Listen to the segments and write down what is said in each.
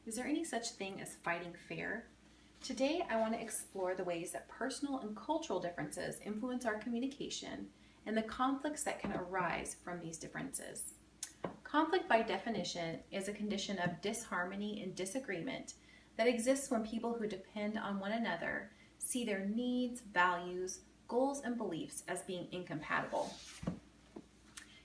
Is there any such thing as fighting fair? Today, I want to explore the ways that personal and cultural differences influence our communication and the conflicts that can arise from these differences. Conflict, by definition, is a condition of disharmony and disagreement that exists when people who depend on one another see their needs, values, goals, and beliefs as being incompatible.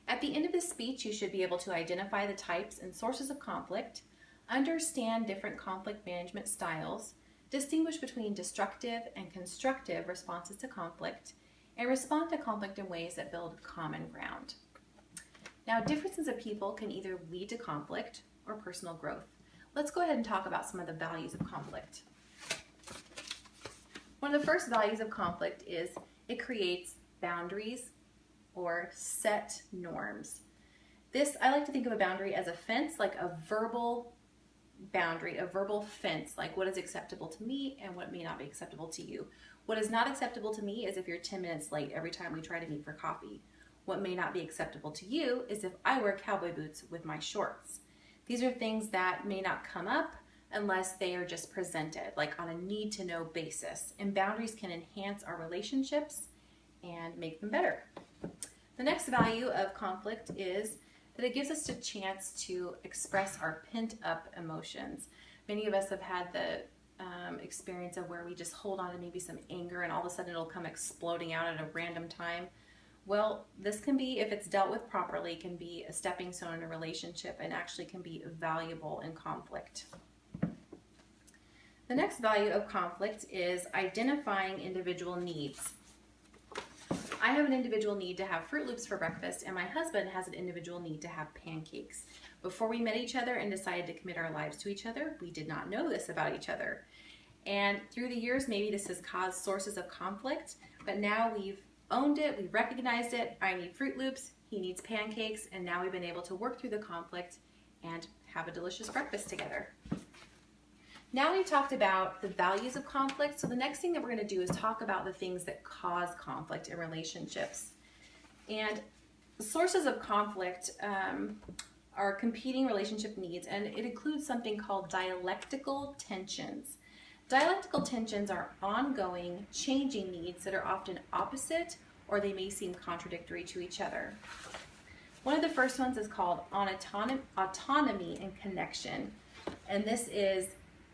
At the end of this speech, you should be able to identify the types and sources of conflict, understand different conflict management styles, distinguish between destructive and constructive responses to conflict, and respond to conflict in ways that build common ground. Now, differences of people can either lead to conflict or personal growth. Let's go ahead and talk about some of the values of conflict. One of the first values of conflict is it creates boundaries or set norms. I like to think of a boundary as a fence, like a verbal boundary, a verbal fence, like what is acceptable to me and what may not be acceptable to you. What is not acceptable to me is if you're 10 minutes late every time we try to meet for coffee. What may not be acceptable to you is if I wear cowboy boots with my shorts. These are things that may not come up unless they are just presented, like on a need-to-know basis. And boundaries can enhance our relationships and make them better. The next value of conflict is that it gives us a chance to express our pent-up emotions. Many of us have had the experience of where we just hold on to maybe some anger and all of a sudden it'll come exploding out at a random time. Well, this can be, if it's dealt with properly, can be a stepping stone in a relationship and actually can be valuable in conflict. The next value of conflict is identifying individual needs. I have an individual need to have Fruit Loops for breakfast, and my husband has an individual need to have pancakes. Before we met each other and decided to commit our lives to each other, we did not know this about each other. And through the years, maybe this has caused sources of conflict, but now we've owned it, we've recognized it. I need Fruit Loops, he needs pancakes, and now we've been able to work through the conflict and have a delicious breakfast together. Now we've talked about the values of conflict, so the next thing that we're going to do is talk about the things that cause conflict in relationships. And sources of conflict are competing relationship needs, and it includes something called dialectical tensions. Dialectical tensions are ongoing, changing needs that are often opposite or they may seem contradictory to each other. One of the first ones is called autonomy and connection, and this is,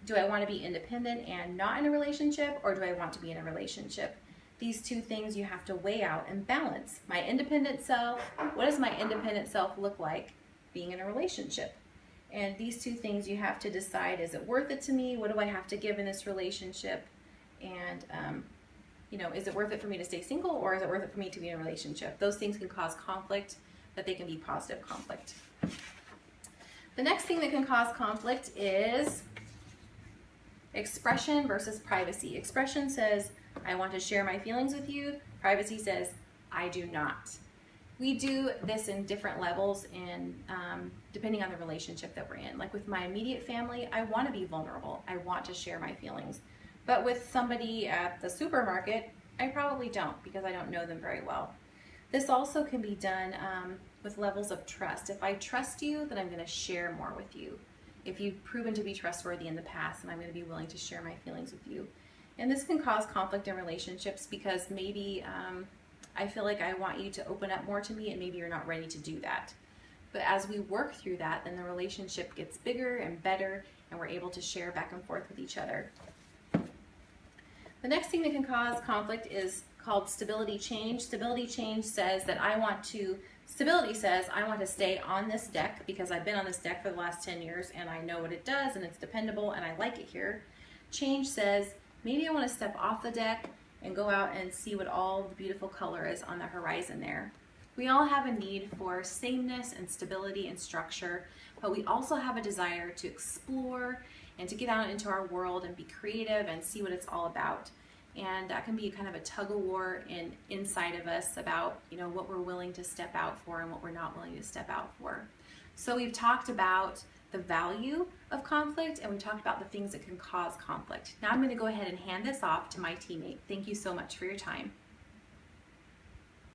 do I want to be independent and not in a relationship, or do I want to be in a relationship? These two things you have to weigh out and balance. My independent self, what does my independent self look like being in a relationship? And these two things you have to decide, is it worth it to me? What do I have to give in this relationship? And, is it worth it for me to stay single, or is it worth it for me to be in a relationship? Those things can cause conflict, but they can be positive conflict. The next thing that can cause conflict is expression versus privacy. Expression says, I want to share my feelings with you. Privacy says, I do not. We do this in different levels and depending on the relationship that we're in. Like with my immediate family, I want to be vulnerable. I want to share my feelings. But with somebody at the supermarket, I probably don't because I don't know them very well. This also can be done with levels of trust. If I trust you, then I'm going to share more with you. If you've proven to be trustworthy in the past, then I'm going to be willing to share my feelings with you. And this can cause conflict in relationships because maybe I feel like I want you to open up more to me and maybe you're not ready to do that. But as we work through that, then the relationship gets bigger and better and we're able to share back and forth with each other. The next thing that can cause conflict is called stability change. Stability change says that stability says I want to stay on this deck because I've been on this deck for the last 10 years and I know what it does and it's dependable and I like it here. Change says maybe I want to step off the deck and go out and see what all the beautiful color is on the horizon there. We all have a need for sameness and stability and structure, but we also have a desire to explore and to get out into our world and be creative and see what it's all about. And that can be kind of a tug of war inside of us about what we're willing to step out for and what we're not willing to step out for. So we've talked about the value of conflict and we've talked about the things that can cause conflict. Now I'm going to go ahead and hand this off to my teammate. Thank you so much for your time.